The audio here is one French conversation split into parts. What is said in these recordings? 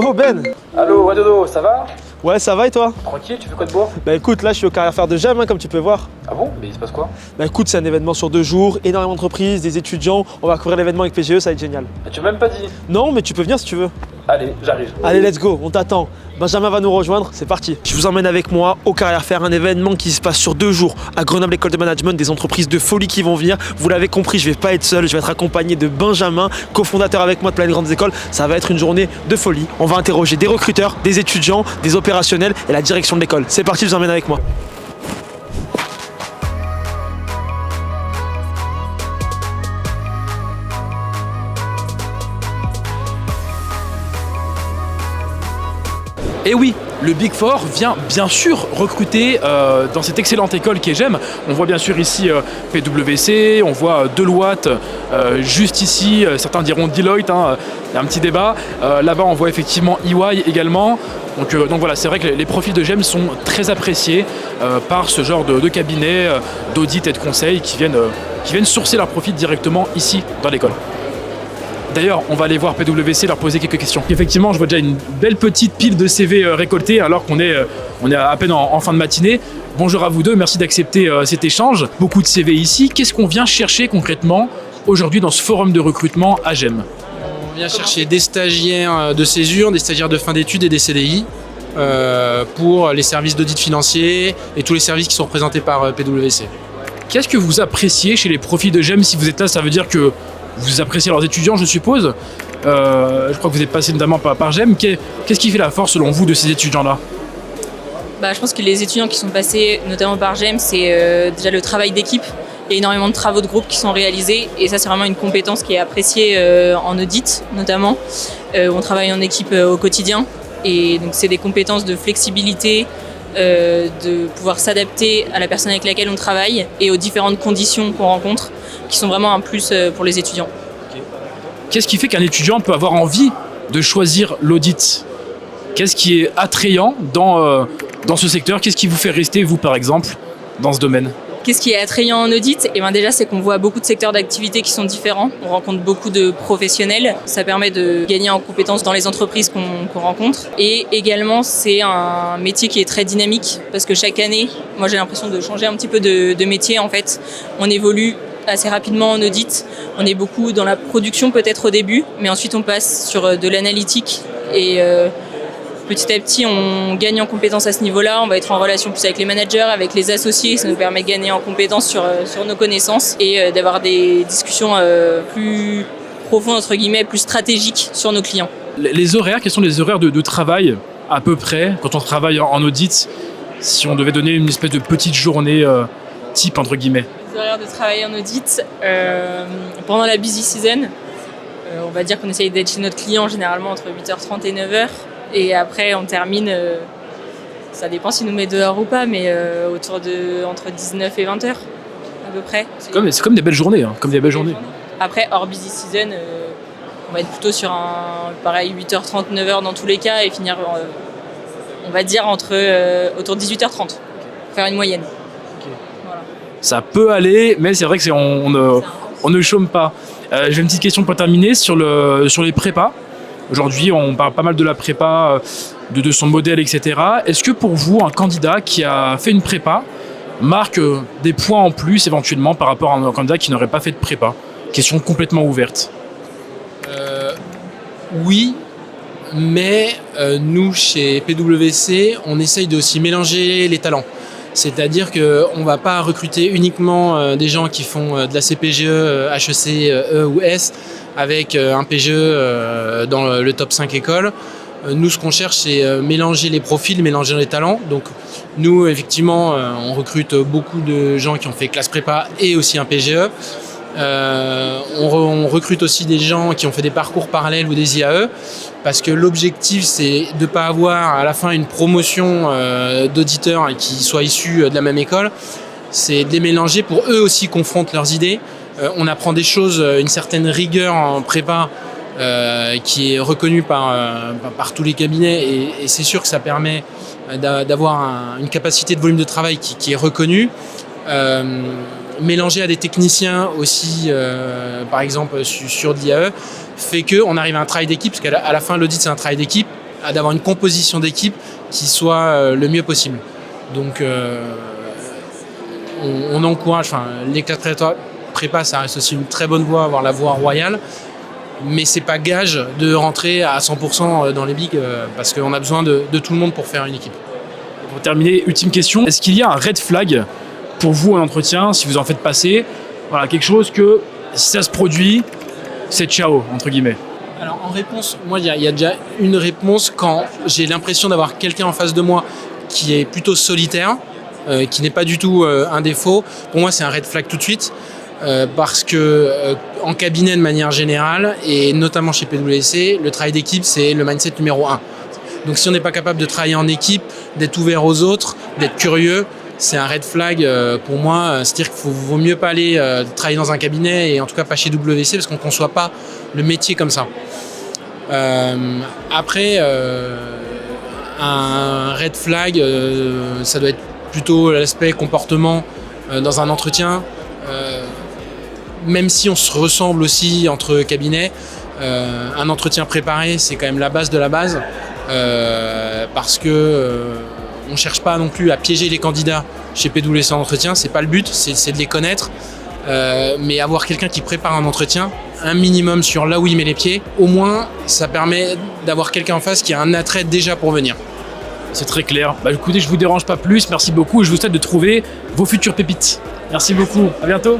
Oh Ben. Allô, Wadodo, ça va? Ouais, ça va et toi? Tranquille, tu fais quoi de beau? Bah écoute, là je suis au carrière fair de Gem, comme tu peux voir. Ah bon? Mais il se passe quoi? Bah écoute, c'est un événement sur 2 jours, énormément d'entreprises, des étudiants. On va couvrir l'événement avec PGE, ça va être génial. Ah, tu m'as même pas dit. Non, mais tu peux venir si tu veux. Allez, j'arrive. Allez, let's go, on t'attend. Benjamin va nous rejoindre, c'est parti. Je vous emmène avec moi au carrière fair, un événement qui se passe sur 2 jours à Grenoble École de Management, des entreprises de folie qui vont venir. Vous l'avez compris, je vais pas être seul, je vais être accompagné de Benjamin, cofondateur avec moi de Plein de Grandes Écoles. Ça va être une journée de folie. On va interroger des recruteurs, des étudiants, des opérationnels et la direction de l'école. C'est parti, je vous emmène avec moi. Et oui, le Big Four vient bien sûr recruter dans cette excellente école qui est GEM. On voit bien sûr ici PwC, on voit Deloitte juste ici, certains diront Deloitte, il y a un petit débat. Là-bas on voit effectivement EY également. Donc voilà, c'est vrai que les profils de GEM sont très appréciés par ce genre de cabinet d'audit et de conseil qui viennent sourcer leurs profils directement ici dans l'école. D'ailleurs, on va aller voir PwC, leur poser quelques questions. Effectivement, je vois déjà une belle petite pile de CV récoltés alors qu'on est à peine en fin de matinée. Bonjour à vous deux, merci d'accepter cet échange. Beaucoup de CV ici. Qu'est-ce qu'on vient chercher concrètement aujourd'hui dans ce forum de recrutement à GEM? On vient chercher des stagiaires de césure, des stagiaires de fin d'études et des CDI pour les services d'audit financier et tous les services qui sont représentés par PwC. Qu'est-ce que vous appréciez chez les profils de GEM? Si vous êtes là, ça veut dire que vous appréciez leurs étudiants, je suppose. Je crois que vous êtes passé notamment par GEM. Qu'est-ce qui fait la force, selon vous, de ces étudiants-là? Je pense que les étudiants qui sont passés notamment par GEM, c'est déjà le travail d'équipe. Il y a énormément de travaux de groupe qui sont réalisés et ça, c'est vraiment une compétence qui est appréciée en audit, notamment. On travaille en équipe au quotidien et donc c'est des compétences de flexibilité, de pouvoir s'adapter à la personne avec laquelle on travaille et aux différentes conditions qu'on rencontre, qui sont vraiment un plus pour les étudiants. Qu'est-ce qui fait qu'un étudiant peut avoir envie de choisir l'audit? Qu'est-ce qui est attrayant dans ce secteur? Qu'est-ce qui vous fait rester, vous, par exemple, dans ce domaine? Qu'est-ce qui est attrayant en audit? Déjà, c'est qu'on voit beaucoup de secteurs d'activité qui sont différents. On rencontre beaucoup de professionnels. Ça permet de gagner en compétences dans les entreprises qu'on rencontre. Et également, c'est un métier qui est très dynamique parce que chaque année, moi, j'ai l'impression de changer un petit peu de métier, en fait. On évolue assez rapidement en audit. On est beaucoup dans la production peut-être au début, mais ensuite on passe sur de l'analytique et petit à petit on gagne en compétences à ce niveau-là. On va être en relation plus avec les managers, avec les associés. Ça nous permet de gagner en compétences sur nos connaissances et d'avoir des discussions plus profondes, entre guillemets, plus stratégiques sur nos clients. Les horaires, quels sont les horaires de travail à peu près quand on travaille en audit, si on devait donner une espèce de petite journée type entre guillemets? Les horaires de travail en audit, pendant la busy season, on va dire qu'on essaye d'être chez notre client généralement entre 8h30 et 9h. Et après, on termine, ça dépend s'il nous met dehors ou pas, mais entre 19 et 20h à peu près. C'est comme des belles journées, comme des belles journées. Après, hors busy season, on va être plutôt sur pareil, 8h30, 9h dans tous les cas et finir, on va dire, autour de 18h30, faire une moyenne. Ça peut aller, mais c'est vrai que on ne chôme pas. J'ai une petite question pour terminer sur les prépas. Aujourd'hui, on parle pas mal de la prépa, de son modèle, etc. Est-ce que pour vous, un candidat qui a fait une prépa marque des points en plus éventuellement par rapport à un candidat qui n'aurait pas fait de prépa? Question complètement ouverte. Oui, mais nous, chez PwC, on essaye de aussi mélanger les talents. C'est-à-dire qu'on ne va pas recruter uniquement des gens qui font de la CPGE, HEC, E ou S avec un PGE dans le top 5 écoles. Nous, ce qu'on cherche, c'est mélanger les profils, mélanger les talents. Donc, nous, effectivement, on recrute beaucoup de gens qui ont fait classe prépa et aussi un PGE. On recrute aussi des gens qui ont fait des parcours parallèles ou des IAE parce que l'objectif, c'est de ne pas avoir à la fin une promotion d'auditeurs qui soient issus de la même école. C'est de les mélanger pour eux aussi confrontent leurs idées. On apprend des choses, une certaine rigueur en prépa qui est reconnue par tous les cabinets et c'est sûr que ça permet d'avoir une capacité de volume de travail qui est reconnue. Mélangé à des techniciens aussi, par exemple sur de l'IAE, fait qu'on arrive à un travail d'équipe, parce qu'à la fin, l'audit, c'est un travail d'équipe, d'avoir une composition d'équipe qui soit le mieux possible. Donc on encourage, les classes prépa, ça reste aussi une très bonne voie, avoir la voie royale, mais c'est pas gage de rentrer à 100% dans les bigs parce qu'on a besoin de tout le monde pour faire une équipe. Pour terminer, ultime question, est-ce qu'il y a un red flag pour vous en entretien, si vous en faites passer, voilà, quelque chose que si ça se produit, c'est ciao, entre guillemets? Alors en réponse, moi il y a déjà une réponse quand j'ai l'impression d'avoir quelqu'un en face de moi qui est plutôt solitaire, qui n'est pas du tout un défaut. Pour moi c'est un red flag tout de suite. Parce que en cabinet de manière générale et notamment chez PwC, le travail d'équipe c'est le mindset numéro 1. Donc si on n'est pas capable de travailler en équipe, d'être ouvert aux autres, d'être curieux, c'est un red flag pour moi. C'est-à-dire qu'il vaut mieux pas aller travailler dans un cabinet et en tout cas pas chez WC parce qu'on ne conçoit pas le métier comme ça. Après, un red flag, ça doit être plutôt l'aspect comportement dans un entretien. Même si on se ressemble aussi entre cabinets, un entretien préparé, c'est quand même la base de la base, parce que on cherche pas non plus à piéger les candidats chez PwC en entretien, c'est pas le but, c'est de les connaître, mais avoir quelqu'un qui prépare un entretien, un minimum sur là où il met les pieds, au moins ça permet d'avoir quelqu'un en face qui a un attrait déjà pour venir. C'est très clair. Écoutez, je vous dérange pas plus, merci beaucoup et je vous souhaite de trouver vos futures pépites. Merci beaucoup, à bientôt.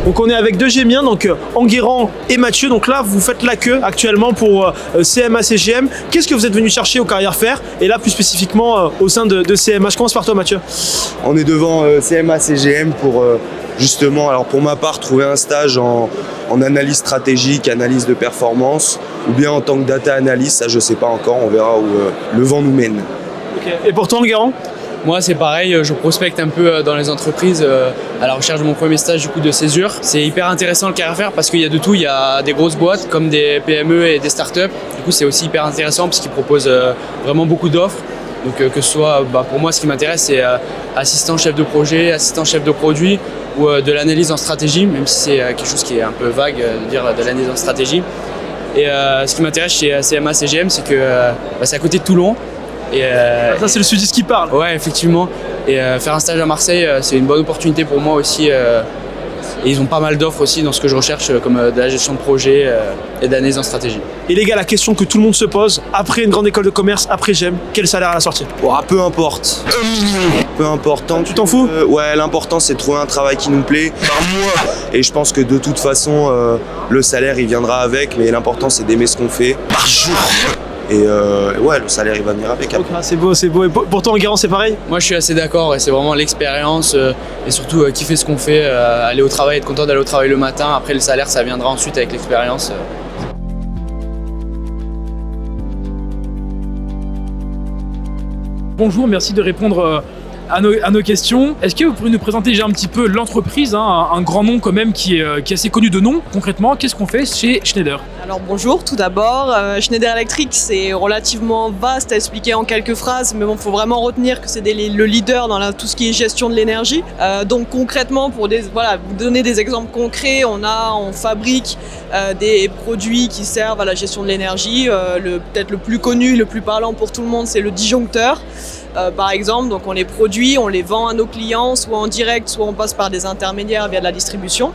Donc on est avec deux Gémiens, donc Enguerrand et Mathieu. Donc là, vous faites la queue actuellement pour CMA CGM. Qu'est-ce que vous êtes venu chercher au Carrière Fair? Et là, plus spécifiquement au sein de CMA. Je commence par toi, Mathieu. On est devant CMA CGM pour justement, alors pour ma part, trouver un stage en analyse stratégique, analyse de performance, ou bien en tant que data analyst. Ça, je sais pas encore. On verra où le vent nous mène. Okay. Et pour toi, Enguerrand? Moi, c'est pareil, je prospecte un peu dans les entreprises à la recherche de mon premier stage du coup de césure. C'est hyper intéressant le Carrière Fair parce qu'il y a de tout. Il y a des grosses boîtes comme des PME et des startups. Du coup, c'est aussi hyper intéressant parce qu'ils proposent vraiment beaucoup d'offres. Donc que ce soit, pour moi, ce qui m'intéresse, c'est assistant chef de projet, assistant chef de produit ou de l'analyse en stratégie, même si c'est quelque chose qui est un peu vague de dire de l'analyse en stratégie. Et ce qui m'intéresse chez CMA CGM, c'est que c'est à côté de Toulon. Et ça, c'est le sudiste qui parle. Ouais, effectivement. Et faire un stage à Marseille, c'est une bonne opportunité pour moi aussi. Et ils ont pas mal d'offres aussi dans ce que je recherche, comme de la gestion de projet et d'analyse en stratégie. Et les gars, la question que tout le monde se pose, après une grande école de commerce, après GEM, quel salaire à la sortie? Peu importe. Peu importe. Tu t'en fous? Ouais, l'important c'est de trouver un travail qui nous plaît par mois. Et je pense que de toute façon, le salaire il viendra avec, mais l'important c'est d'aimer ce qu'on fait par jour. Et le salaire il va venir avec. Okay, c'est beau, c'est beau. Et pour toi, Enguerrand, c'est pareil? Moi, je suis assez d'accord. Et c'est vraiment l'expérience et surtout kiffer ce qu'on fait, aller au travail, être content d'aller au travail le matin. Après, le salaire, ça viendra ensuite avec l'expérience. Bonjour, merci de répondre à nos questions. Est-ce que vous pourriez nous présenter déjà un petit peu l'entreprise, un grand nom quand même qui est assez connu de nom. Concrètement, qu'est-ce qu'on fait chez Schneider? Alors bonjour, tout d'abord, Schneider Electric, c'est relativement vaste à expliquer en quelques phrases, mais bon, faut vraiment retenir que c'est le leader dans tout ce qui est gestion de l'énergie. Donc concrètement, pour vous donner des exemples concrets, on fabrique des produits qui servent à la gestion de l'énergie. Peut-être le plus connu, le plus parlant pour tout le monde, c'est le disjoncteur. Par exemple, donc on les produit, on les vend à nos clients, soit en direct, soit on passe par des intermédiaires via de la distribution.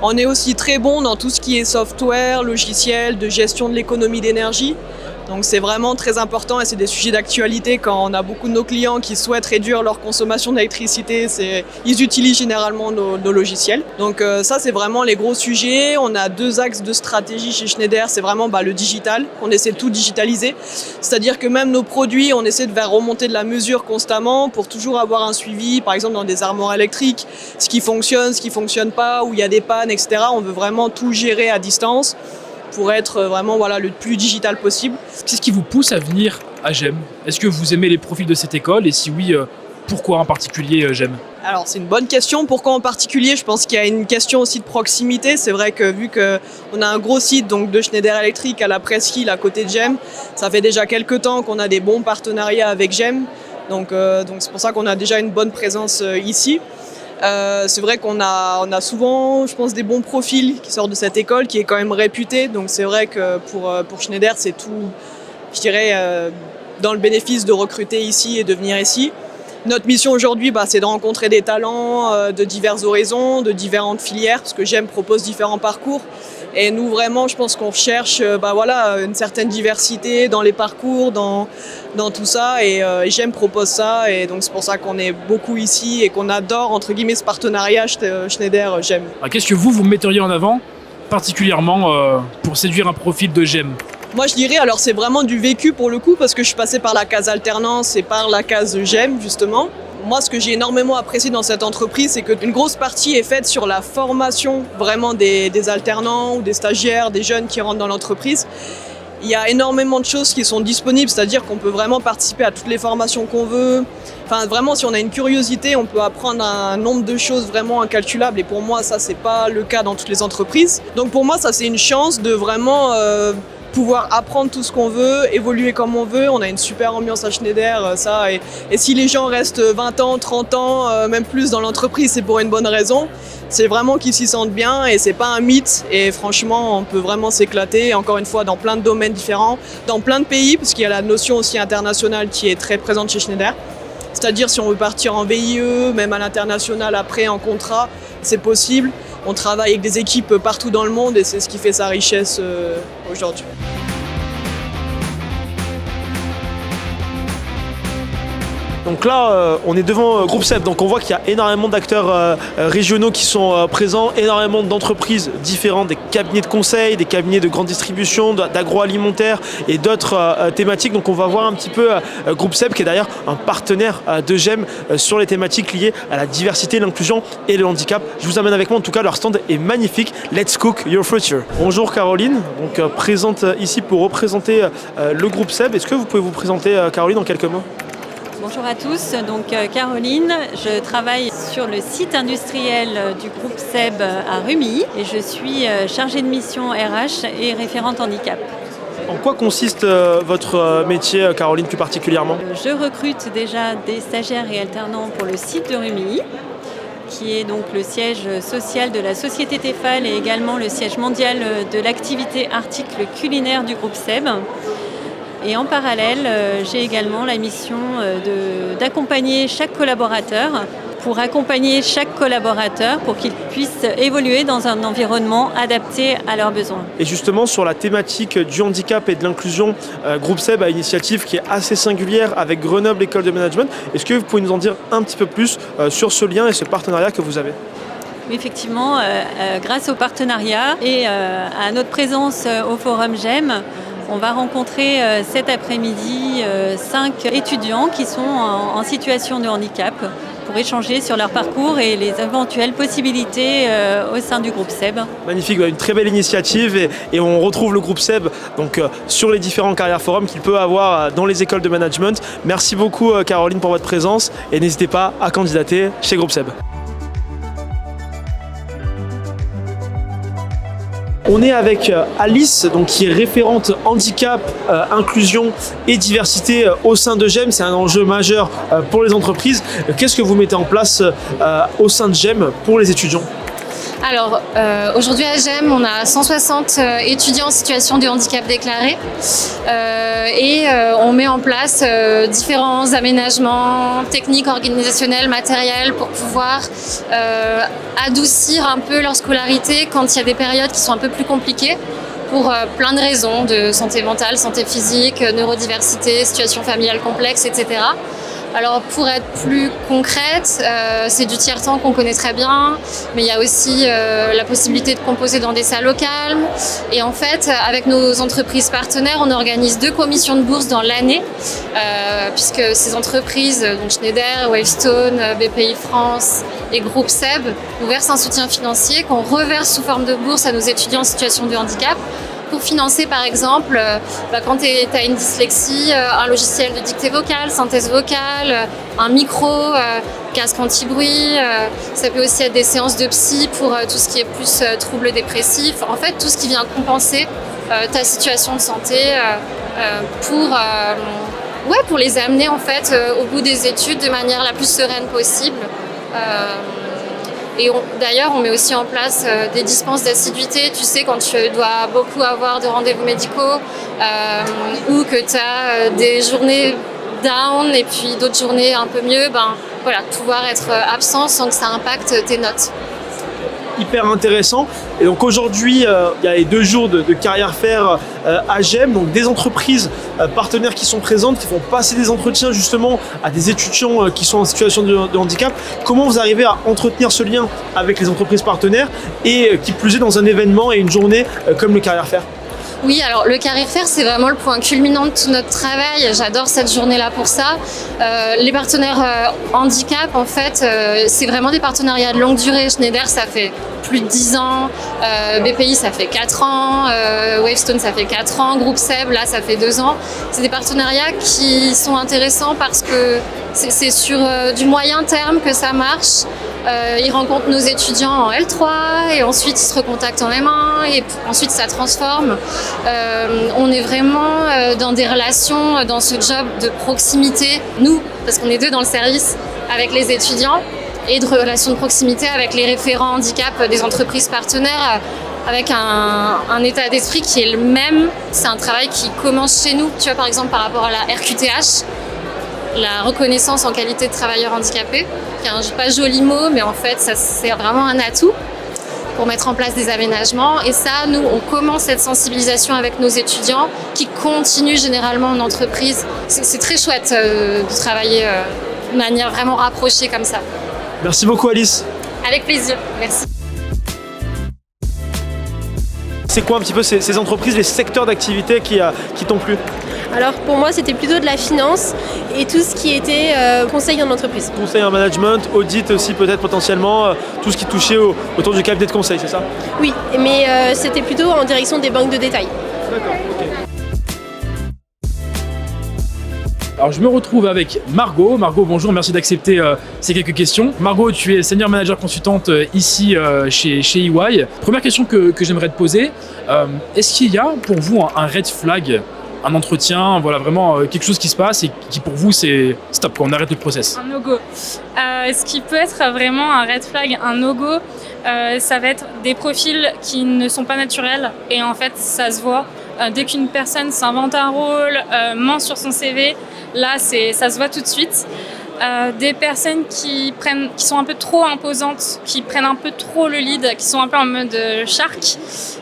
On est aussi très bon dans tout ce qui est software, logiciel, de gestion de l'économie d'énergie. Donc c'est vraiment très important et c'est des sujets d'actualité quand on a beaucoup de nos clients qui souhaitent réduire leur consommation d'électricité. Ils utilisent généralement nos logiciels. Donc ça, c'est vraiment les gros sujets. On a 2 axes de stratégie chez Schneider. C'est vraiment le digital. On essaie de tout digitaliser. C'est-à-dire que même nos produits, on essaie de faire remonter de la mesure constamment pour toujours avoir un suivi. Par exemple, dans des armoires électriques, ce qui fonctionne pas, où il y a des pannes, etc. On veut vraiment tout gérer à distance pour être vraiment le plus digital possible. Qu'est-ce qui vous pousse à venir à GEM? Est-ce que vous aimez les profils de cette école? Et si oui, pourquoi en particulier GEM? Alors c'est une bonne question. Pourquoi en particulier? Je pense qu'il y a une question aussi de proximité. C'est vrai que vu qu'on a un gros site donc, de Schneider Electric à la Presqu'île à côté de GEM, ça fait déjà quelques temps qu'on a des bons partenariats avec GEM. Donc c'est pour ça qu'on a déjà une bonne présence ici. C'est vrai qu'on a souvent, je pense, des bons profils qui sortent de cette école qui est quand même réputée. Donc c'est vrai que pour Schneider, c'est tout, je dirais, dans le bénéfice de recruter ici et de venir ici. Notre mission aujourd'hui, c'est de rencontrer des talents de diverses horizons, de différentes filières, parce que GEM propose différents parcours. Et nous, vraiment, je pense qu'on recherche une certaine diversité dans les parcours, dans tout ça. Et GEM propose ça. Et donc, c'est pour ça qu'on est beaucoup ici et qu'on adore, entre guillemets, ce partenariat Schneider-GEM. Qu'est-ce que vous metteriez en avant, particulièrement pour séduire un profil de GEM ? Moi, je dirais, alors c'est vraiment du vécu pour le coup, parce que je suis passée par la case alternance et par la case GEM, justement. Moi, ce que j'ai énormément apprécié dans cette entreprise, c'est qu'une grosse partie est faite sur la formation vraiment des alternants ou des stagiaires, des jeunes qui rentrent dans l'entreprise. Il y a énormément de choses qui sont disponibles, c'est-à-dire qu'on peut vraiment participer à toutes les formations qu'on veut. Enfin, vraiment, si on a une curiosité, on peut apprendre un nombre de choses vraiment incalculables. Et pour moi, ça, c'est pas le cas dans toutes les entreprises. Donc pour moi, ça, c'est une chance de vraiment pouvoir apprendre tout ce qu'on veut, évoluer comme on veut. On a une super ambiance à Schneider, ça. Et si les gens restent 20 ans, 30 ans, même plus dans l'entreprise, c'est pour une bonne raison. C'est vraiment qu'ils s'y sentent bien et c'est pas un mythe. Et franchement, on peut vraiment s'éclater, encore une fois, dans plein de domaines différents, dans plein de pays, parce qu'il y a la notion aussi internationale qui est très présente chez Schneider. C'est-à-dire si on veut partir en VIE, même à l'international après, en contrat, c'est possible. On travaille avec des équipes partout dans le monde et c'est ce qui fait sa richesse aujourd'hui. Donc là, on est devant Groupe SEB, donc on voit qu'il y a énormément d'acteurs régionaux qui sont présents, énormément d'entreprises différentes, des cabinets de conseil, des cabinets de grande distribution, d'agroalimentaire et d'autres thématiques. Donc on va voir un petit peu Groupe SEB qui est d'ailleurs un partenaire de GEM sur les thématiques liées à la diversité, l'inclusion et le handicap. Je vous amène avec moi, en tout cas leur stand est magnifique. Let's cook your future. Bonjour Caroline, donc présente ici pour représenter le Groupe SEB. Est-ce que vous pouvez vous présenter Caroline en quelques mots ? Bonjour à tous, donc Caroline, je travaille sur le site industriel du groupe SEB à Rumilly et je suis chargée de mission RH et référente handicap. En quoi consiste votre métier, Caroline, plus particulièrement ? Je recrute déjà des stagiaires et alternants pour le site de Rumilly, qui est donc le siège social de la société Tefal et également le siège mondial de l'activité article culinaire du groupe SEB. Et en parallèle, j'ai également la mission d'accompagner chaque collaborateur pour qu'il puisse évoluer dans un environnement adapté à leurs besoins. Et justement, sur la thématique du handicap et de l'inclusion, Groupe SEB a une initiative qui est assez singulière avec Grenoble École de Management. Est-ce que vous pouvez nous en dire un petit peu plus sur ce lien et ce partenariat que vous avez ? Oui, effectivement, grâce au partenariat et à notre présence au Forum GEM, on va rencontrer cet après-midi 5 étudiants qui sont en situation de handicap pour échanger sur leur parcours et les éventuelles possibilités au sein du groupe SEB. Magnifique, une très belle initiative et on retrouve le groupe SEB donc, sur les différents carrières forums qu'il peut avoir dans les écoles de management. Merci beaucoup Caroline pour votre présence et n'hésitez pas à candidater chez Groupe SEB. On est avec Alice, donc, qui est référente handicap, inclusion et diversité au sein de GEM. C'est un enjeu majeur pour les entreprises. Qu'est-ce que vous mettez en place au sein de GEM pour les étudiants ? Alors, aujourd'hui à GEM, on a 160 étudiants en situation de handicap déclaré et on met en place différents aménagements techniques, organisationnels, matériels pour pouvoir adoucir un peu leur scolarité quand il y a des périodes qui sont un peu plus compliquées pour plein de raisons, de santé mentale, santé physique, neurodiversité, situation familiale complexe, etc. Alors pour être plus concrète, c'est du tiers-temps qu'on connaît très bien, mais il y a aussi la possibilité de composer dans des salles au calme. Et en fait, avec nos entreprises partenaires, on organise 2 commissions de bourse dans l'année, puisque ces entreprises, donc Schneider, Wavestone, BPI France et Groupe SEB, nous versent un soutien financier qu'on reverse sous forme de bourse à nos étudiants en situation de handicap, pour financer par exemple, quand tu as une dyslexie, un logiciel de dictée vocale, synthèse vocale, un micro, casque anti-bruit. Ça peut aussi être des séances de psy pour tout ce qui est plus troubles dépressifs. En fait, tout ce qui vient compenser ta situation de santé pour les amener en fait, au bout des études de manière la plus sereine possible. Et d'ailleurs, on met aussi en place des dispenses d'assiduité. Tu sais, quand tu dois beaucoup avoir de rendez-vous médicaux ou que tu as des journées down et puis d'autres journées un peu mieux, voilà, pouvoir être absent sans que ça impacte tes notes. Hyper intéressant. Et donc aujourd'hui, il y a les 2 jours de carrière faire à GEM, donc des entreprises partenaires qui sont présentes, qui font passer des entretiens justement à des étudiants qui sont en situation de handicap. Comment vous arrivez à entretenir ce lien avec les entreprises partenaires et qui plus est dans un événement et une journée comme le carrière faire? Oui, alors le carrière faire, c'est vraiment le point culminant de tout notre travail. J'adore cette journée-là pour ça. Les partenaires handicap, en fait, c'est vraiment des partenariats de longue durée. Schneider, ça fait plus de 10 ans. BPI, ça fait 4 ans. Wavestone, ça fait 4 ans. Groupe Seb, là, ça fait 2 ans. C'est des partenariats qui sont intéressants parce que c'est sur du moyen terme que ça marche. Ils rencontrent nos étudiants en L3 et ensuite ils se recontactent en M1 et ensuite ça transforme. On est vraiment dans des relations, dans ce job de proximité, nous, parce qu'on est 2 dans le service avec les étudiants, et de relations de proximité avec les référents handicap des entreprises partenaires, avec un état d'esprit qui est le même. C'est un travail qui commence chez nous, tu vois, par exemple par rapport à la RQTH, la reconnaissance en qualité de travailleur handicapé, qui est pas joli mot, mais en fait, ça, c'est vraiment un atout pour mettre en place des aménagements. Et ça, nous, on commence cette sensibilisation avec nos étudiants qui continuent généralement en entreprise. C'est très chouette de travailler de manière vraiment rapprochée comme ça. Merci beaucoup Alice. Avec plaisir, merci. C'est quoi un petit peu ces entreprises, les secteurs d'activité qui t'ont plu? Alors pour moi c'était plutôt de la finance et tout ce qui était conseil en entreprise. Conseil en management, audit aussi peut-être potentiellement, tout ce qui touchait autour du cabinet de conseil, c'est ça? Oui, mais c'était plutôt en direction des banques de détail. D'accord, ok. Alors je me retrouve avec Margot. Margot, bonjour, merci d'accepter ces quelques questions. Margot, tu es senior manager consultante ici chez EY. Première question que j'aimerais te poser, est-ce qu'il y a pour vous un red flag, un entretien, voilà vraiment quelque chose qui se passe et qui pour vous c'est stop, on arrête le process? Un no-go. Ce qui peut être vraiment un red flag, un no-go, ça va être des profils qui ne sont pas naturels et en fait ça se voit. Dès qu'une personne s'invente un rôle, ment sur son CV, là ça se voit tout de suite. Des personnes qui sont un peu trop imposantes, qui prennent un peu trop le lead, qui sont un peu en mode shark,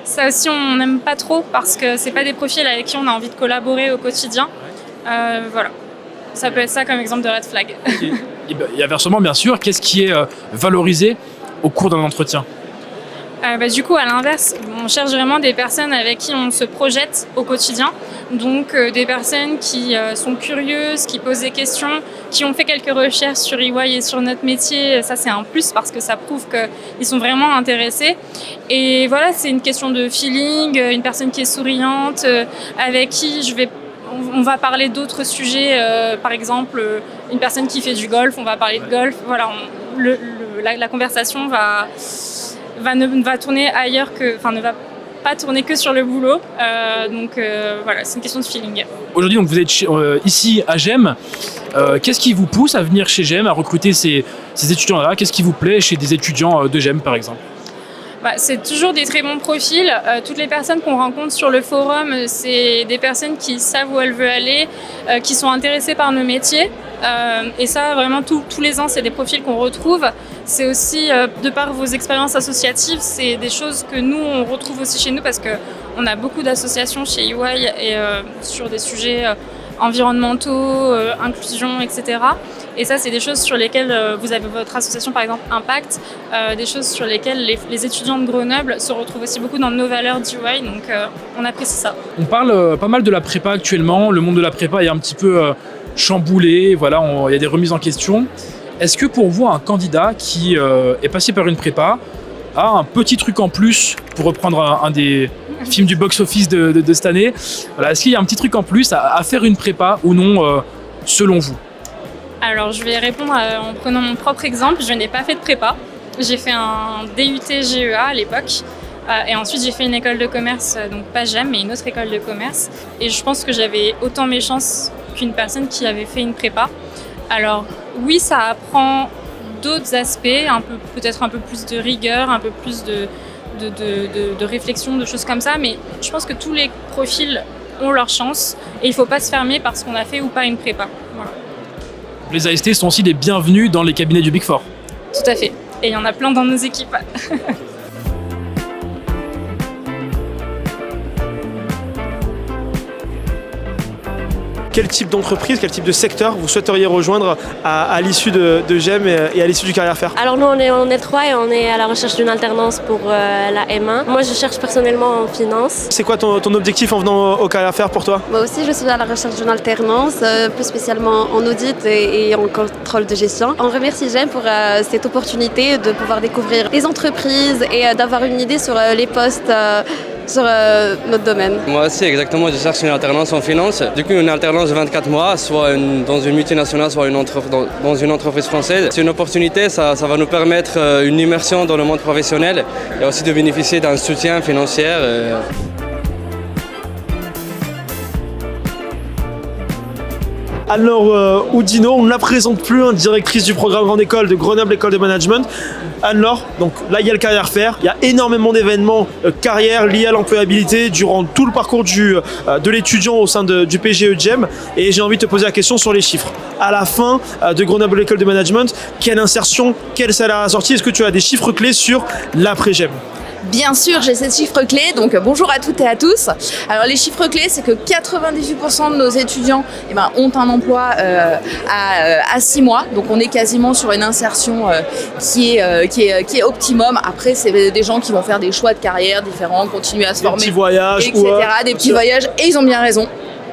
ça aussi on n'aime pas trop parce que c'est pas des profils avec qui on a envie de collaborer au quotidien. Voilà, ça peut être ça comme exemple de red flag. Okay. Et inversement, bien sûr, qu'est-ce qui est valorisé au cours d'un entretien? Du coup, à l'inverse, on cherche vraiment des personnes avec qui on se projette au quotidien. Donc, des personnes qui sont curieuses, qui posent des questions, qui ont fait quelques recherches sur EY et sur notre métier. Ça, c'est un plus parce que ça prouve qu'ils sont vraiment intéressés. Et voilà, c'est une question de feeling, une personne qui est souriante, avec qui on va parler d'autres sujets. Par exemple, une personne qui fait du golf, on va parler de golf. Voilà, la conversation va tourner ailleurs ne va pas tourner que sur le boulot. Voilà, c'est une question de feeling. Aujourd'hui, donc, vous êtes ici à GEM. Qu'est-ce qui vous pousse à venir chez GEM, à recruter ces étudiants-là? Qu'est-ce qui vous plaît chez des étudiants de GEM, par exemple? C'est toujours des très bons profils. Toutes les personnes qu'on rencontre sur le forum, c'est des personnes qui savent où elles veulent aller, qui sont intéressées par nos métiers. Et ça, vraiment, tous les ans, c'est des profils qu'on retrouve. C'est aussi, de par vos expériences associatives, c'est des choses que nous, on retrouve aussi chez nous parce qu'on a beaucoup d'associations chez EY et sur des sujets environnementaux, inclusion, etc. Et ça, c'est des choses sur lesquelles vous avez votre association, par exemple, Impact, des choses sur lesquelles les étudiants de Grenoble se retrouvent aussi beaucoup dans nos valeurs d'EY, donc on apprécie ça. On parle pas mal de la prépa actuellement, le monde de la prépa est un petit peu chamboulé, voilà, il y a des remises en question. Est-ce que pour vous, un candidat qui est passé par une prépa a un petit truc en plus, pour reprendre un des films du box-office de cette année, voilà, est-ce qu'il y a un petit truc en plus à faire une prépa ou non, selon vous? Alors, je vais répondre en prenant mon propre exemple. Je n'ai pas fait de prépa. J'ai fait un DUT GEA à l'époque. Et ensuite, j'ai fait une école de commerce, donc pas GEM, mais une autre école de commerce. Et je pense que j'avais autant mes chances qu'une personne qui avait fait une prépa. Alors, oui, ça apprend d'autres aspects, peut-être un peu plus de rigueur, un peu plus de réflexion, de choses comme ça, mais je pense que tous les profils ont leur chance et il ne faut pas se fermer parce qu'on a fait ou pas une prépa. Voilà. Les AST sont aussi les bienvenus dans les cabinets du Big Four. Tout à fait. Et il y en a plein dans nos équipes. Quel type d'entreprise, quel type de secteur vous souhaiteriez rejoindre à l'issue de GEM et à l'issue du Carrière Fair? Alors nous on est en L3 et on est à la recherche d'une alternance pour la M1. Moi je cherche personnellement en finance. C'est quoi ton objectif en venant au Carrière Fair pour toi? Moi aussi je suis à la recherche d'une alternance, plus spécialement en audit et en contrôle de gestion. On remercie GEM pour cette opportunité de pouvoir découvrir les entreprises et d'avoir une idée sur les postes sur notre domaine. Moi aussi exactement, je cherche une alternance en finance. Du coup une alternance de 24 mois, soit dans une multinationale, soit dans une entreprise française. C'est une opportunité, ça va nous permettre une immersion dans le monde professionnel et aussi de bénéficier d'un soutien financier. Anne-Laure Oudinot, on ne la présente plus, directrice du programme Grande École de Grenoble École de Management. Anne-Laure, donc là il y a le Carrière Fair, il y a énormément d'événements carrière liés à l'employabilité durant tout le parcours de l'étudiant au sein du PGE GEM, et j'ai envie de te poser la question sur les chiffres. À la fin de Grenoble École de Management, quelle insertion, quel salaire à la sortie? Est-ce que tu as des chiffres clés sur l'après-GEM? Bien sûr, j'ai ces chiffres clés, donc bonjour à toutes et à tous. Alors les chiffres clés, c'est que 98% de nos étudiants ont un emploi à 6 mois, donc on est quasiment sur une insertion qui est optimum. Après, c'est des gens qui vont faire des choix de carrière différents, continuer à se former, petits voyages, etc. Des petits voyages, et ils ont bien raison.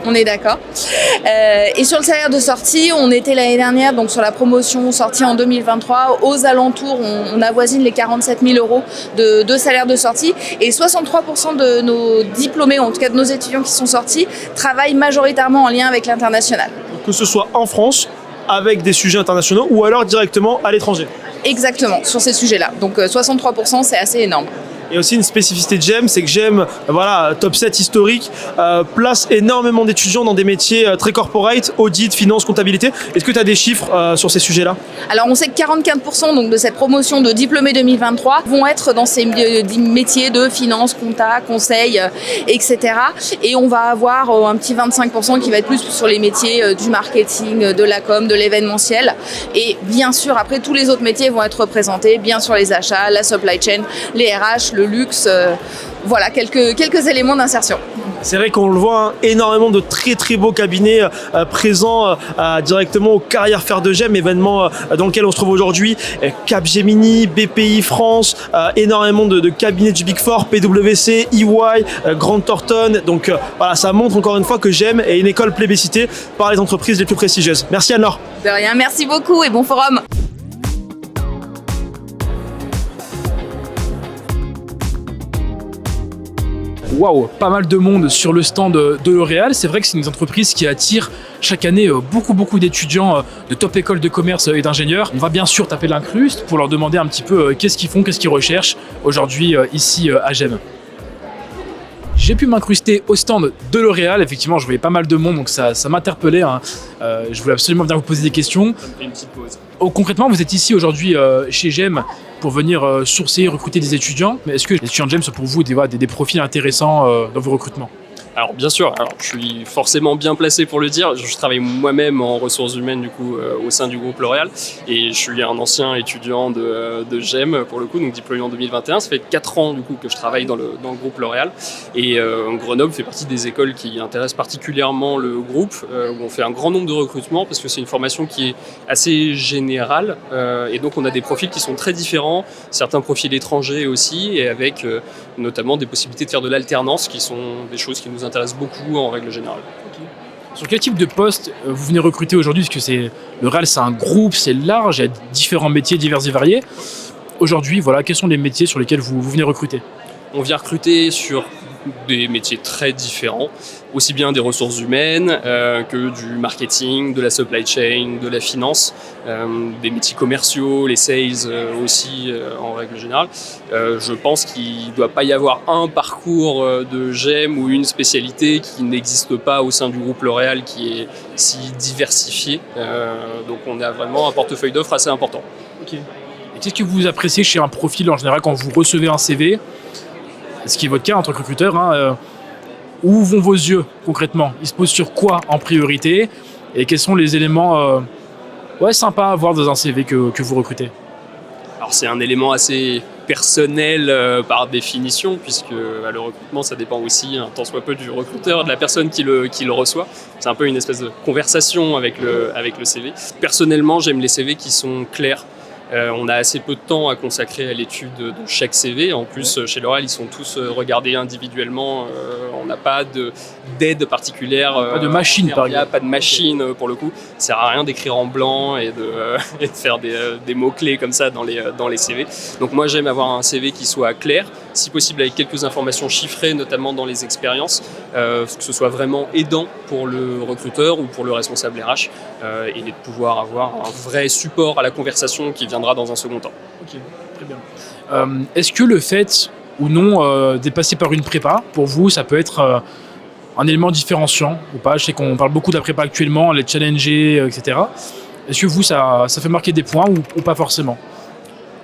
On est d'accord. Et sur le salaire de sortie, on était l'année dernière, donc sur la promotion sortie en 2023, aux alentours, on avoisine les 47 000 euros de salaire de sortie. Et 63% de nos diplômés, en tout cas de nos étudiants qui sont sortis, travaillent majoritairement en lien avec l'international. Que ce soit en France, avec des sujets internationaux, ou alors directement à l'étranger. Exactement, sur ces sujets-là. Donc 63%, c'est assez énorme. Et aussi une spécificité de GEM, c'est que GEM, top 7 historique, place énormément d'étudiants dans des métiers très corporate, audit, finance, comptabilité. Est-ce que tu as des chiffres sur ces sujets-là? Alors on sait que 44% donc, de cette promotion de diplômés 2023 vont être dans ces métiers de finance, compta, conseil, etc. Et on va avoir un petit 25% qui va être plus sur les métiers du marketing, de la com, de l'événementiel. Et bien sûr, après, tous les autres métiers vont être représentés, bien sûr les achats, la supply chain, les RH, le luxe, voilà quelques éléments d'insertion. C'est vrai qu'on le voit, énormément de très très beaux cabinets présents directement au Carrière Fair de GEM, événement dans lequel on se trouve aujourd'hui. Capgemini, BPI France, énormément de cabinets du Big Four, PwC, EY, Grant Thornton. Donc voilà, ça montre encore une fois que GEM est une école plébiscitée par les entreprises les plus prestigieuses. Merci Anne-Laure. De rien, merci beaucoup et bon forum. Waouh, pas mal de monde sur le stand de L'Oréal. C'est vrai que c'est une entreprise qui attire chaque année beaucoup d'étudiants de top écoles de commerce et d'ingénieurs. On va bien sûr taper l'incruste pour leur demander un petit peu qu'est-ce qu'ils font, qu'est-ce qu'ils recherchent aujourd'hui ici à GEM. J'ai pu m'incruster au stand de L'Oréal. Effectivement, je voyais pas mal de monde, donc ça m'interpellait. Je voulais absolument venir vous poser des questions. Une petite pause. Concrètement, vous êtes ici aujourd'hui chez GEM pour venir sourcer, recruter des étudiants. Mais est-ce que les étudiants de GEM sont pour vous des profils intéressants dans vos recrutements? Alors bien sûr, je suis forcément bien placé pour le dire. Je travaille moi-même en ressources humaines du coup au sein du groupe L'Oréal et je suis un ancien étudiant de GEM pour le coup, donc diplômé en 2021. Ça fait 4 ans du coup que je travaille dans le groupe L'Oréal et Grenoble fait partie des écoles qui intéressent particulièrement le groupe où on fait un grand nombre de recrutements parce que c'est une formation qui est assez générale et donc on a des profils qui sont très différents, certains profils étrangers aussi et avec notamment des possibilités de faire de l'alternance qui sont des choses qui nous intéressent beaucoup en règle générale. Okay. Sur quel type de poste vous venez recruter aujourd'hui? Parce que L'Oréal, c'est un groupe, c'est large, il y a différents métiers divers et variés. Aujourd'hui, voilà, quels sont les métiers sur lesquels vous venez recruter? On vient recruter sur des métiers très différents, aussi bien des ressources humaines que du marketing, de la supply chain, de la finance, des métiers commerciaux, les sales aussi en règle générale. Je pense qu'il ne doit pas y avoir un parcours de GEM ou une spécialité qui n'existe pas au sein du groupe L'Oréal qui est si diversifié. Donc on a vraiment un portefeuille d'offres assez important. Ok. Et qu'est-ce que vous appréciez chez un profil en général quand vous recevez un CV, ce qui est votre cas en tant que recruteur, où vont vos yeux concrètement? Ils se posent sur quoi en priorité? Et quels sont les éléments sympas à voir dans un CV que vous recrutez? Alors c'est un élément assez personnel par définition, puisque le recrutement ça dépend aussi un tant soit peu du recruteur, de la personne qui le reçoit. C'est un peu une espèce de conversation avec le CV. Personnellement, j'aime les CV qui sont clairs. On a assez peu de temps à consacrer à l'étude de chaque CV. En plus, chez L'Oréal, ils sont tous regardés individuellement. On n'a pas d'aide particulière. Pas de machine, par exemple. Pas de machine, pour le coup. Ça sert à rien d'écrire en blanc et de faire des mots-clés comme ça dans les CV. Donc moi, j'aime avoir un CV qui soit clair, si possible avec quelques informations chiffrées, notamment dans les expériences, que ce soit vraiment aidant pour le recruteur ou pour le responsable RH, et de pouvoir avoir un vrai support à la conversation qui viendra dans un second temps. Ok, très bien. Est-ce que le fait ou non d'être passé par une prépa, pour vous, ça peut être un élément différenciant ou pas? Je sais qu'on parle beaucoup de la prépa actuellement, les challenger, etc. Est-ce que vous, ça fait marquer des points ou pas forcément?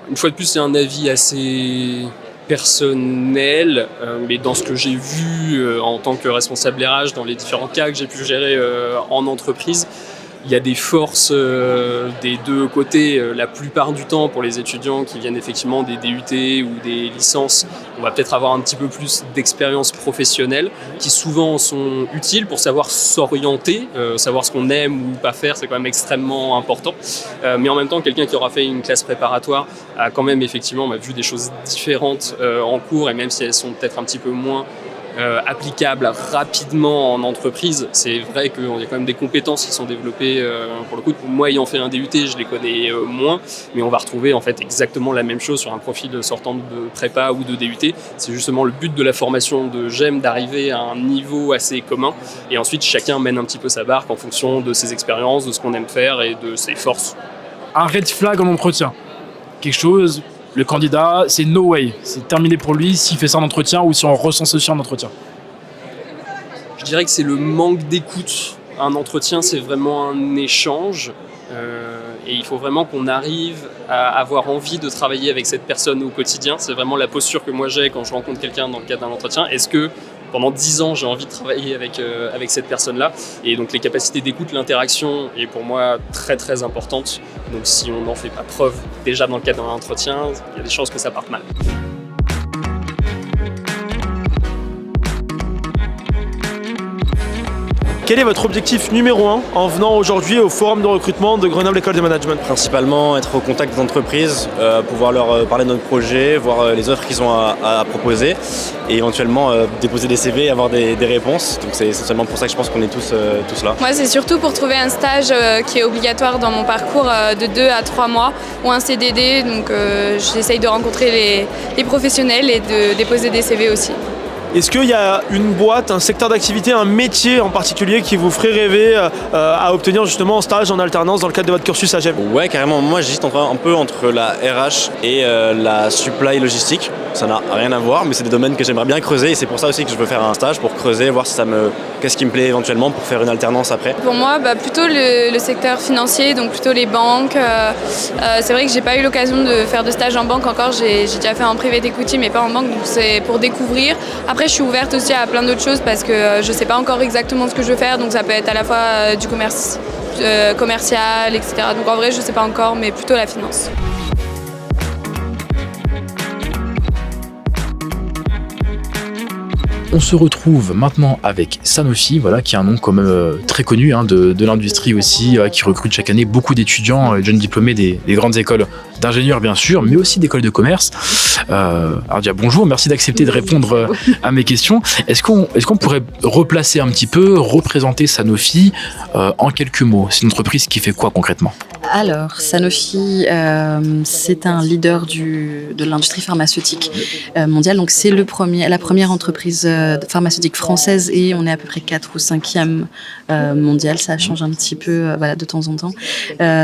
Une fois de plus, c'est un avis assez personnel, mais dans ce que j'ai vu en tant que responsable RH, dans les différents cas que j'ai pu gérer en entreprise, il y a des forces des deux côtés. La plupart du temps, pour les étudiants qui viennent effectivement des DUT ou des licences, on va peut-être avoir un petit peu plus d'expérience professionnelle qui souvent sont utiles pour savoir s'orienter, savoir ce qu'on aime ou pas faire, c'est quand même extrêmement important. Mais en même temps, quelqu'un qui aura fait une classe préparatoire a quand même effectivement vu des choses différentes en cours, et même si elles sont peut-être un petit peu moins applicables rapidement en entreprise, c'est vrai qu'il y a quand même des compétences qui sont développées pour le coup. Moi, ayant fait un DUT, je les connais moins, mais on va retrouver en fait exactement la même chose sur un profil sortant de prépa ou de DUT. C'est justement le but de la formation de GEM, d'arriver à un niveau assez commun, et ensuite chacun mène un petit peu sa barque en fonction de ses expériences, de ce qu'on aime faire et de ses forces. Un red flag en entretien, quelque chose, le candidat, c'est no way, c'est terminé pour lui s'il fait ça en entretien ou si on ressent ceci en entretien. Je dirais que c'est le manque d'écoute. Un entretien, c'est vraiment un échange, et il faut vraiment qu'on arrive à avoir envie de travailler avec cette personne au quotidien. C'est vraiment la posture que moi j'ai quand je rencontre quelqu'un dans le cadre d'un entretien. Est-ce que pendant 10 ans, j'ai envie de travailler avec cette personne-là? Et donc les capacités d'écoute, l'interaction est pour moi très très importante. Donc si on n'en fait pas preuve déjà dans le cadre d'un entretien, il y a des chances que ça parte mal. Quel est votre objectif numéro 1 en venant aujourd'hui au forum de recrutement de Grenoble École de Management? Principalement être au contact d'entreprises, pouvoir leur parler de notre projet, voir les offres qu'ils ont à proposer, et éventuellement déposer des CV et avoir des réponses. Donc c'est seulement pour ça que je pense qu'on est tous là. Moi, c'est surtout pour trouver un stage qui est obligatoire dans mon parcours de 2 à 3 mois, ou un CDD. Donc j'essaye de rencontrer les professionnels et de déposer des CV aussi. Est-ce qu'il y a une boîte, un secteur d'activité, un métier en particulier qui vous ferait rêver à obtenir justement en stage, en alternance dans le cadre de votre cursus à GEM? Ouais, carrément. Moi, j'hésite un peu entre la RH et la supply logistique. Ça n'a rien à voir, mais c'est des domaines que j'aimerais bien creuser, et c'est pour ça aussi que je veux faire un stage, pour creuser, voir si qu'est-ce qui me plaît éventuellement pour faire une alternance après. Pour moi, plutôt le secteur financier, donc plutôt les banques. C'est vrai que j'ai pas eu l'occasion de faire de stage en banque encore. J'ai déjà fait en private equity, mais pas en banque, donc c'est pour découvrir. Après, je suis ouverte aussi à plein d'autres choses parce que je sais pas encore exactement ce que je veux faire, donc ça peut être à la fois du commerce commercial, etc. Donc en vrai, je sais pas encore, mais plutôt la finance. On se retrouve maintenant avec Sanofi, qui est un nom quand même très connu de l'industrie aussi, qui recrute chaque année beaucoup d'étudiants, jeunes diplômés des grandes écoles d'ingénieurs bien sûr, mais aussi d'écoles de commerce. Alors déjà bonjour, merci d'accepter de répondre à mes questions. Est-ce qu'on pourrait replacer un petit peu, représenter Sanofi en quelques mots? C'est une entreprise qui fait quoi concrètement? Alors, Sanofi, c'est un leader de l'industrie pharmaceutique mondiale. Donc, c'est la première entreprise pharmaceutique française, et on est à peu près 4 ou 5e mondial. Ça change un petit peu de temps en temps.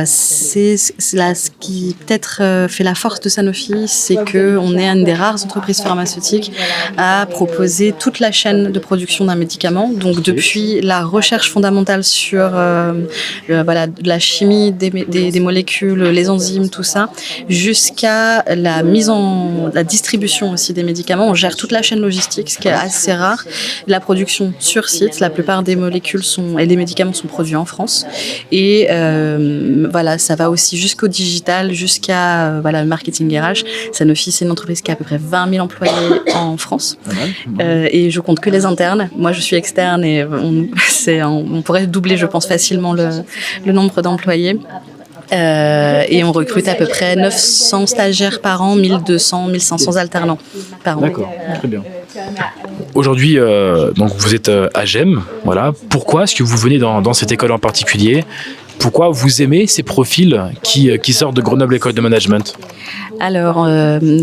C'est là ce qui peut-être peut-être fait la force de Sanofi, c'est qu'on est une des rares entreprises pharmaceutiques à proposer toute la chaîne de production d'un médicament. Donc depuis la recherche fondamentale sur voilà, de la chimie des molécules, les enzymes, tout ça, jusqu'à la la distribution aussi des médicaments. On gère toute la chaîne logistique, ce qui est assez rare. La production sur site, la plupart des molécules et des médicaments sont produits en France. Et voilà, ça va aussi jusqu'au digital, jusqu'à voilà, le marketing RH. Sanofi, c'est une entreprise qui a à peu près 20 000 employés en France. Et je compte que les internes. Moi, je suis externe et on pourrait doubler, je pense, facilement le nombre d'employés. Et on recrute à peu près 900 stagiaires par an, 1200, 1500 alternants par an. D'accord, très bien. Aujourd'hui, donc vous êtes à GEM, voilà. Pourquoi est-ce que vous venez dans cette école en particulier ? Pourquoi vous aimez ces profils qui sortent de Grenoble École de Management ? Alors,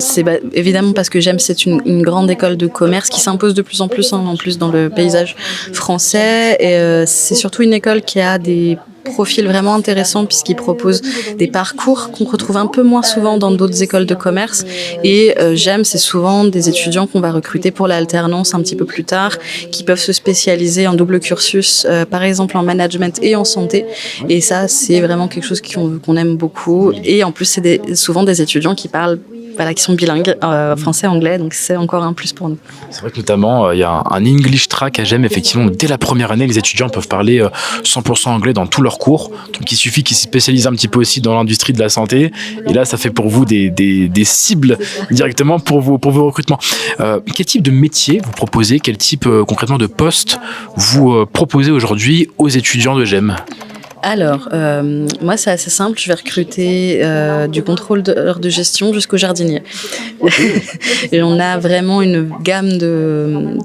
c'est évidemment parce que GEM, c'est une grande école de commerce qui s'impose de plus en plus, en plus dans le paysage français. Et c'est surtout une école qui a des profil vraiment intéressant puisqu'il propose des parcours qu'on retrouve un peu moins souvent dans d'autres écoles de commerce. Et GEM, c'est souvent des étudiants qu'on va recruter pour l'alternance un petit peu plus tard, qui peuvent se spécialiser en double cursus, par exemple en management et en santé. Et ça, c'est vraiment quelque chose qu'on aime beaucoup. Et en plus, c'est souvent des étudiants qui parlent qui sont bilingues, français-anglais, donc c'est encore un plus pour nous. C'est vrai que notamment, il y a un English track à GEM, effectivement, dès la première année, les étudiants peuvent parler 100% anglais dans tous leurs cours, donc il suffit qu'ils se spécialisent un petit peu aussi dans l'industrie de la santé, et là, ça fait pour vous des cibles directement pour vos recrutements. Quel type de métier vous proposez, quel type concrètement de poste vous proposez aujourd'hui aux étudiants de GEM ? Alors, moi, c'est assez simple. Je vais recruter du contrôle de gestion jusqu'au jardinier. Et on a vraiment une gamme de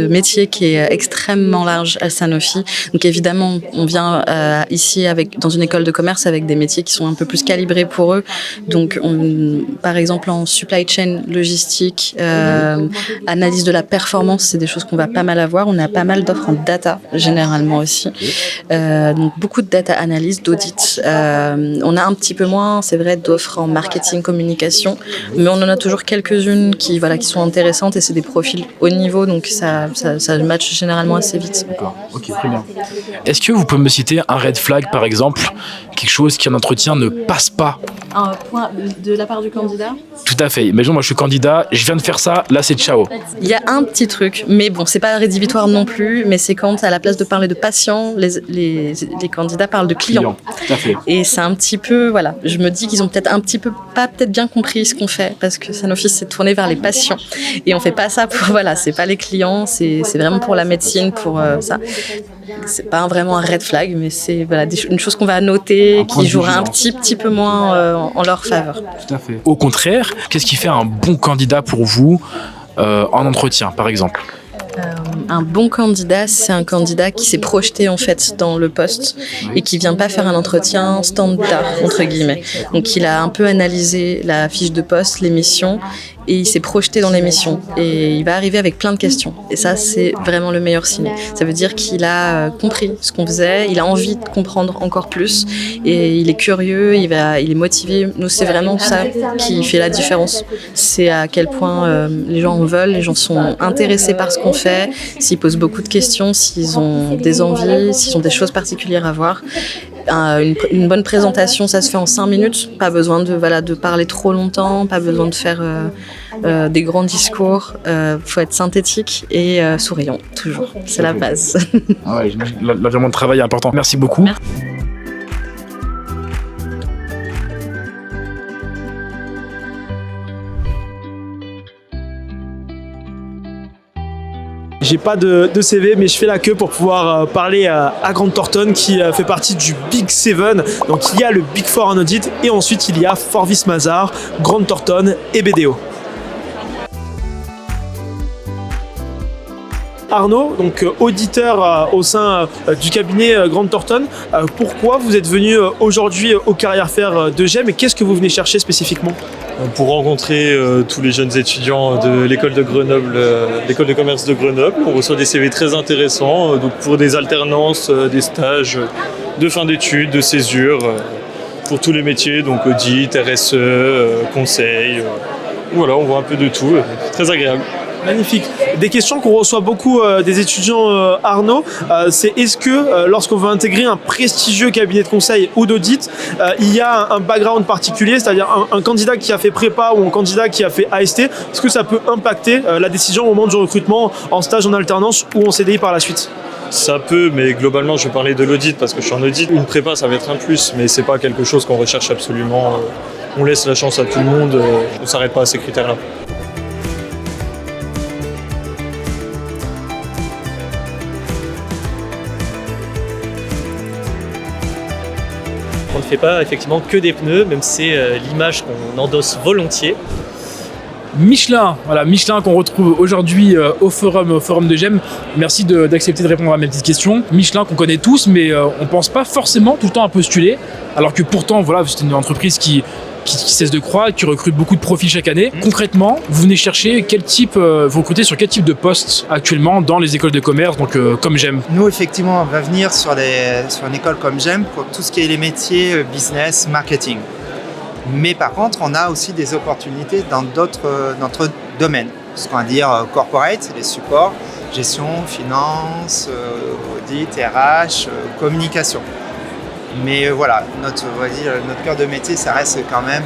métiers qui est extrêmement large à Sanofi. Donc, évidemment, on vient ici dans une école de commerce avec des métiers qui sont un peu plus calibrés pour eux. Donc, par exemple, en supply chain logistique, analyse de la performance, c'est des choses qu'on va pas mal avoir. On a pas mal d'offres en data, généralement aussi. Donc, beaucoup de data analyse, d'audit. On a un petit peu moins, c'est vrai, d'offres en marketing, communication, mais on en a toujours quelques-unes qui sont intéressantes et c'est des profils haut niveau, donc ça match généralement assez vite. D'accord, ok, très bien. Est-ce que vous pouvez me citer un red flag, par exemple, quelque chose qui en entretien ne passe pas ? Un point de la part du candidat ? Tout à fait. Imaginons, moi je suis candidat, je viens de faire ça, là c'est ciao. Il y a un petit truc, mais bon, c'est pas rédhibitoire non plus, mais c'est quand à la place de parler de patients, les candidats parlent de clients. Tout à fait. Et c'est un petit peu, je me dis qu'ils ont peut-être un petit peu pas bien compris ce qu'on fait, parce que Sanofi s'est tourné vers les patients. Et on fait pas ça pour, c'est pas les clients, c'est vraiment pour la médecine, pour ça. C'est pas vraiment un red flag, mais c'est une chose qu'on va noter, qui jouera un petit peu moins en leur faveur. Tout à fait. Au contraire, qu'est-ce qui fait un bon candidat pour vous en entretien, par exemple ? Un bon candidat, c'est un candidat qui s'est projeté en fait dans le poste et qui vient pas faire un entretien standard entre guillemets. Donc il a un peu analysé la fiche de poste, les missions, et il s'est projeté dans les missions et il va arriver avec plein de questions. Et ça, c'est vraiment le meilleur signe. Ça veut dire qu'il a compris ce qu'on faisait, il a envie de comprendre encore plus et il est curieux, il est motivé. Nous, c'est vraiment ça qui fait la différence. C'est à quel point les gens en veulent, les gens sont intéressés par ce qu'on fait, s'ils posent beaucoup de questions, s'ils ont des envies, s'ils ont des choses particulières à voir. Une bonne présentation, ça se fait en 5 minutes. Pas besoin de parler trop longtemps, pas besoin de faire des grands discours. Faut être synthétique et souriant, toujours. C'est la base. Ah ouais, l'environnement de travail est important. Merci beaucoup. Merci. J'ai pas de CV, mais je fais la queue pour pouvoir parler à Grant Thornton qui fait partie du Big Seven. Donc il y a le Big Four en audit et ensuite il y a Forvis Mazars, Grant Thornton et BDO. Arnaud, donc auditeur au sein du cabinet Grant Thornton, pourquoi vous êtes venu aujourd'hui au Carrière Fair de GEM et qu'est-ce que vous venez chercher spécifiquement ? Pour rencontrer tous les jeunes étudiants de l'école de Grenoble, l'école de commerce de Grenoble. On reçoit des CV très intéressants donc pour des alternances, des stages de fin d'études, de césure. pour tous les métiers, donc audit, RSE, conseil. Voilà, on voit un peu de tout. Très agréable. Magnifique. Des questions qu'on reçoit beaucoup des étudiants Arnaud, c'est est-ce que lorsqu'on veut intégrer un prestigieux cabinet de conseil ou d'audit, il y a un background particulier, c'est-à-dire un candidat qui a fait prépa ou un candidat qui a fait AST, est-ce que ça peut impacter la décision au moment du recrutement en stage, en alternance ou en CDI par la suite? Ça peut, mais globalement, je vais parler de l'audit parce que je suis en audit. Une prépa, ça va être un plus, mais c'est pas quelque chose qu'on recherche absolument. On laisse la chance à tout le monde, on s'arrête pas à ces critères-là. On ne fait pas effectivement que des pneus, même si c'est l'image qu'on endosse volontiers. Michelin, voilà, Michelin qu'on retrouve aujourd'hui au forum de GEM. Merci d'accepter de répondre à mes petites questions. Michelin qu'on connaît tous, mais on pense pas forcément tout le temps à postuler, alors que pourtant, voilà, c'est une entreprise qui cesse de croître, qui recrute beaucoup de profils chaque année. Concrètement, vous venez chercher vous recrutez sur quel type de poste actuellement dans les écoles de commerce, donc comme GEM? Nous, effectivement, on va venir sur une école comme GEM pour tout ce qui est les métiers business, marketing. Mais par contre, on a aussi des opportunités dans d'autres domaines. Ce qu'on va dire corporate, les supports, gestion, finance, audit, RH, communication. Mais voilà, notre cœur de métier, ça reste quand même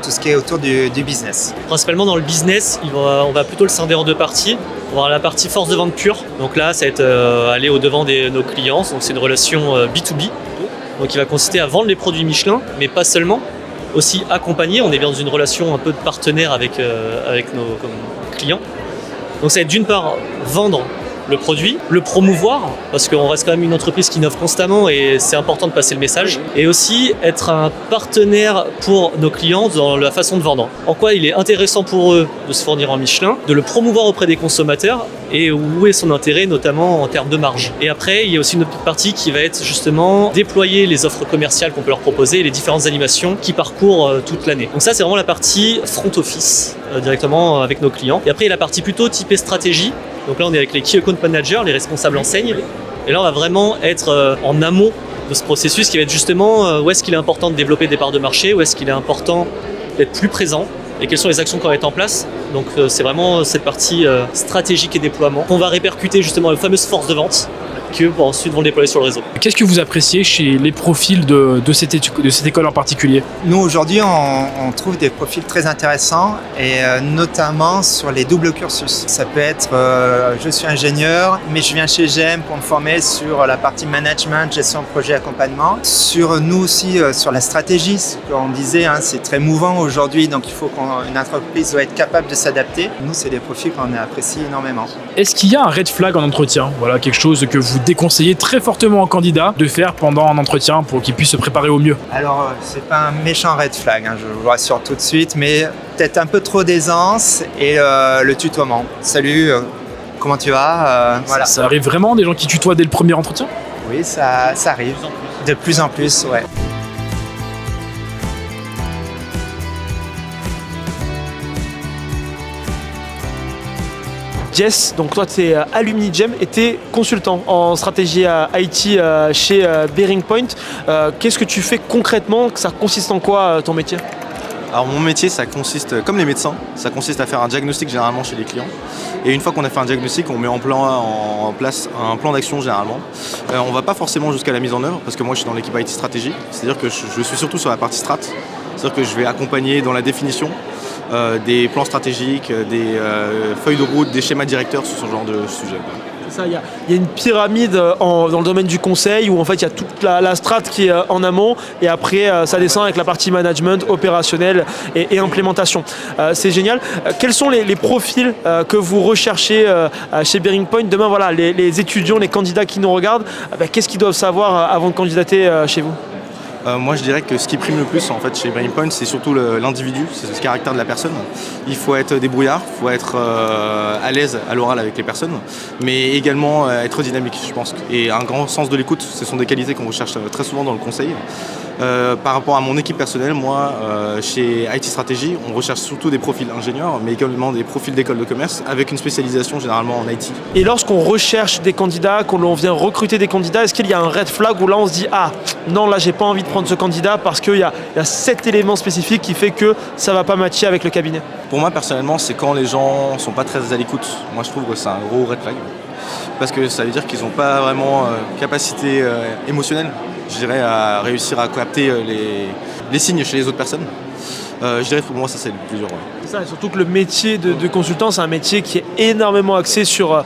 tout ce qui est autour du business. Principalement dans le business, on va plutôt le scinder en deux parties. On va avoir la partie force de vente pure. Donc là, ça va être aller au-devant de nos clients. Donc c'est une relation B2B. Donc il va consister à vendre les produits Michelin, mais pas seulement. Aussi accompagner. On est bien dans une relation un peu de partenaire avec nos clients. Donc ça va être d'une part vendre le produit, le promouvoir, parce qu'on reste quand même une entreprise qui innove constamment et c'est important de passer le message, et aussi être un partenaire pour nos clients dans la façon de vendre. En quoi il est intéressant pour eux de se fournir en Michelin, de le promouvoir auprès des consommateurs, et où est son intérêt, notamment en termes de marge. Et après, il y a aussi une autre partie qui va être justement déployer les offres commerciales qu'on peut leur proposer et les différentes animations qui parcourent toute l'année. Donc ça, c'est vraiment la partie front office, directement avec nos clients. Et après, il y a la partie plutôt typée stratégie. Donc là, on est avec les Key Account Managers, les responsables enseignes. Et là, on va vraiment être en amont de ce processus qui va être justement où est-ce qu'il est important de développer des parts de marché, où est-ce qu'il est important d'être plus présent et quelles sont les actions qu'on va mettre en place. Donc c'est vraiment cette partie stratégique et déploiement qu'on va répercuter justement aux fameuses forces de vente que pour ensuite vont le déployer sur le réseau. Qu'est-ce que vous appréciez chez les profils de cette école en particulier? Nous, aujourd'hui, on trouve des profils très intéressants et notamment sur les doubles cursus. Ça peut être je suis ingénieur, mais je viens chez GEM pour me former sur la partie management, gestion de projet, accompagnement. Sur nous aussi, sur la stratégie, ce qu'on disait, c'est très mouvant aujourd'hui, donc il faut qu'une entreprise doit être capable de s'adapter. Nous, c'est des profils qu'on apprécie énormément. Est-ce qu'il y a un red flag en entretien? Voilà, quelque chose que vous déconseillez très fortement aux candidats de faire pendant un entretien pour qu'ils puissent se préparer au mieux? Alors, c'est pas un méchant red flag, je vous le rassure tout de suite, mais peut-être un peu trop d'aisance et le tutoiement. Salut, comment tu vas? Voilà. Ça arrive vraiment des gens qui tutoient dès le premier entretien? Oui, ça arrive. De plus en plus, ouais. Jess, donc toi tu es alumni GEM et tu es consultant en stratégie IT chez Bearing Point. Qu'est-ce que tu fais concrètement? Ça consiste en quoi ton métier? Alors mon métier, ça consiste, comme les médecins, ça consiste à faire un diagnostic généralement chez les clients. Et une fois qu'on a fait un diagnostic, on met en place un plan d'action généralement. On ne va pas forcément jusqu'à la mise en œuvre, parce que moi je suis dans l'équipe IT stratégie, c'est-à-dire que je suis surtout sur la partie strat. C'est-à-dire que je vais accompagner dans la définition des plans stratégiques, des feuilles de route, des schémas directeurs sur ce genre de sujet. Ça, il y a une pyramide dans le domaine du conseil où en fait il y a toute la strate qui est en amont et après ça descend avec la partie management, opérationnel et implémentation. C'est génial. Quels sont les profils que vous recherchez chez Bearing Point? Demain, voilà, les étudiants, les candidats qui nous regardent, qu'est-ce qu'ils doivent savoir avant de candidater chez vous? Moi je dirais que ce qui prime le plus en fait chez Bearing Point, c'est surtout l'individu, c'est le caractère de la personne. Il faut être débrouillard, il faut être à l'aise à l'oral avec les personnes, mais également être dynamique, je pense. Et un grand sens de l'écoute, ce sont des qualités qu'on recherche très souvent dans le conseil. Par rapport à mon équipe personnelle, moi, chez IT Stratégie, on recherche surtout des profils ingénieurs, mais également des profils d'école de commerce, avec une spécialisation généralement en IT. Et lorsqu'on recherche des candidats, qu'on vient recruter des candidats, est-ce qu'il y a un red flag où là on se dit « Ah, non, là j'ai pas envie de prendre ce candidat parce qu'il y a cet élément spécifique qui fait que ça va pas matcher avec le cabinet ». Pour moi, personnellement, c'est quand les gens sont pas très à l'écoute. Moi, je trouve que c'est un gros red flag. Parce que ça veut dire qu'ils n'ont pas vraiment capacité émotionnelle, je dirais, à réussir à capter les signes chez les autres personnes. Je dirais que pour moi, ça c'est le plus dur. Ouais. C'est ça, et surtout que le métier de consultant, c'est un métier qui est énormément axé sur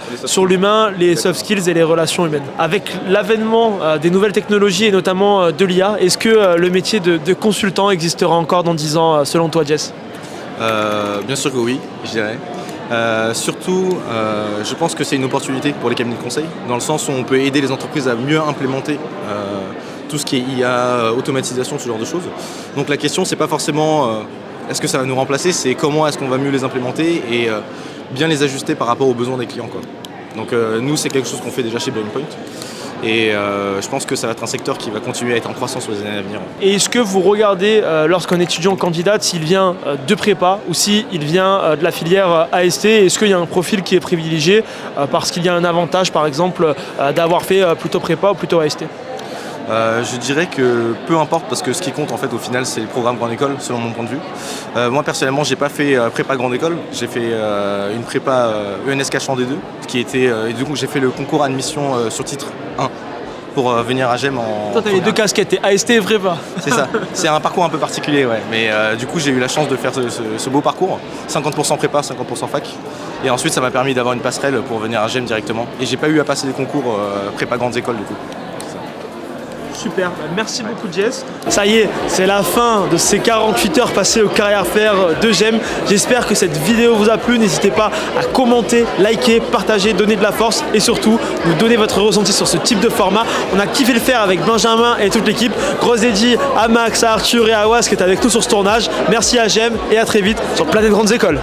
l'humain, les soft skills et les relations humaines. Avec l'avènement des nouvelles technologies et notamment de l'IA, est-ce que le métier de consultant existera encore dans 10 ans selon toi, Jess ? Bien sûr que oui, je dirais. Surtout, je pense que c'est une opportunité pour les cabinets de conseil, dans le sens où on peut aider les entreprises à mieux implémenter tout ce qui est IA, automatisation, ce genre de choses. Donc la question, c'est pas forcément est-ce que ça va nous remplacer, c'est comment est-ce qu'on va mieux les implémenter et bien les ajuster par rapport aux besoins des clients, quoi. Donc nous, c'est quelque chose qu'on fait déjà chez BrainPoint. Et je pense que ça va être un secteur qui va continuer à être en croissance sur les années à venir. Et est-ce que vous regardez lorsqu'un étudiant candidate s'il vient de prépa ou s'il vient de la filière AST, est-ce qu'il y a un profil qui est privilégié parce qu'il y a un avantage par exemple d'avoir fait plutôt prépa ou plutôt AST ? Je dirais que peu importe, parce que ce qui compte en fait au final c'est le programme grande école selon mon point de vue. Moi personnellement j'ai pas fait prépa grande école, j'ai fait une prépa ENSK Champ des 2 qui était et du coup j'ai fait le concours admission sur titre 1 pour venir à GEM en... Toi t'as les deux casquettes, t'es AST et prépa. C'est ça, c'est un parcours un peu particulier ouais, mais du coup j'ai eu la chance de faire ce beau parcours, 50% prépa, 50% fac. Et ensuite ça m'a permis d'avoir une passerelle pour venir à GEM directement. Et j'ai pas eu à passer des concours prépa grandes écoles du coup. Super, merci beaucoup Jess. Ça y est, c'est la fin de ces 48 heures passées au Carrière Fair de GEM. J'espère que cette vidéo vous a plu. N'hésitez pas à commenter, liker, partager, donner de la force et surtout nous donner votre ressenti sur ce type de format. On a kiffé le faire avec Benjamin et toute l'équipe. Gros dédié à Max, à Arthur et à Was qui est avec nous sur ce tournage. Merci à GEM et à très vite sur Planète Grandes Écoles.